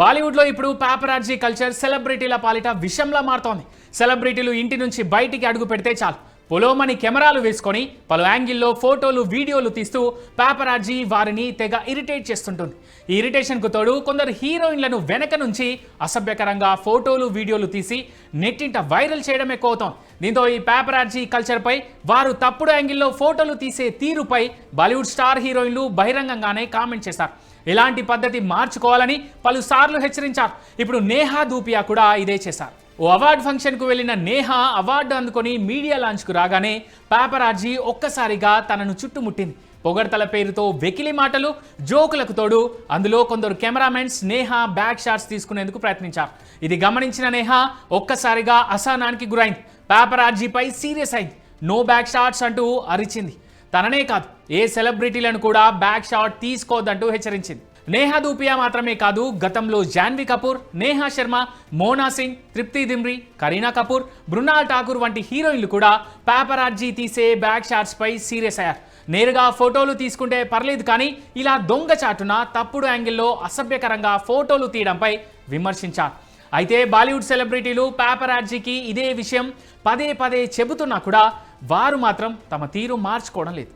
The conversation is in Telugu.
బాలీవుడ్లో ఇప్పుడు పాపరాజీ కల్చర్ సెలబ్రిటీల పాలిట విషంలా మారుతోంది. సెలబ్రిటీలు ఇంటి నుంచి బయటికి అడుగు పెడితే చాలు పొలోమని కెమెరాలు వేసుకొని పలు యాంగిల్లో ఫోటోలు వీడియోలు తీస్తూ పాపరాజీ వారిని తెగ ఇరిటేట్ చేస్తుంటుంది. ఈ ఇరిటేషన్కు తోడు కొందరు హీరోయిన్లను వెనక నుంచి అసభ్యకరంగా ఫోటోలు వీడియోలు తీసి నెట్టింట వైరల్ చేయడం ఎక్కువ అవుతోంది. దీంతో ఈ పాపరాజీ కల్చర్పై వారు తప్పుడు యాంగిల్లో ఫోటోలు తీసే తీరుపై బాలీవుడ్ స్టార్ హీరోయిన్లు బహిరంగంగానే కామెంట్ చేశారు. ఇలాంటి పద్ధతి మార్చుకోవాలని పలుసార్లు హెచ్చరించారు. ఇప్పుడు నేహా ధూపియా కూడా ఇదే చేశారు. ఓ అవార్డు ఫంక్షన్కు వెళ్లిన నేహా అవార్డు అందుకొని మీడియా లాంచ్కు రాగానే పాపరాజీ ఒక్కసారిగా తనను చుట్టుముట్టింది. పొగడ్తల పేరుతో వెకిలి మాటలు, జోకులకు తోడు అందులో కొందరు కెమెరామెన్స్ నేహా బ్యాక్ షాట్స్ తీసుకునేందుకు ప్రయత్నించారు. ఇది గమనించిన నేహా ఒక్కసారిగా అసహనానికి గురైంది. పాపరాజీపై సీరియస్ అయింది. నో బ్యాక్ షాట్స్ అంటూ అరిచింది. తననే కాదు ఏ సెలబ్రిటీలను కూడా బ్యాక్ షాట్ తీసుకోవద్దంటూ హెచ్చరించింది. నేహా ధూపియా మాత్రమే కాదు, గతంలో జాన్వీ కపూర్, నేహా శర్మ, మోనా సింగ్, తృప్తి దిమ్రి, కరీనా కపూర్, మృణాల్ ఠాకూర్ వంటి హీరోయిన్లు కూడా పాపరాజీ తీసే బ్యాక్ షాట్స్ పై సీరియస్ అయ్యారు. నేరుగా ఫోటోలు తీసుకుంటే పర్లేదు, కానీ ఇలా దొంగచాటున తప్పుడు యాంగిల్లో అసభ్యకరంగా ఫోటోలు తీయడంపై విమర్శించారు. అయితే బాలీవుడ్ సెలబ్రిటీలు పాపరాజీకి ఇదే విషయం పదే పదే చెబుతున్నా కూడా వారు మాత్రం తమ తీరు మార్చుకోవడం లేదు.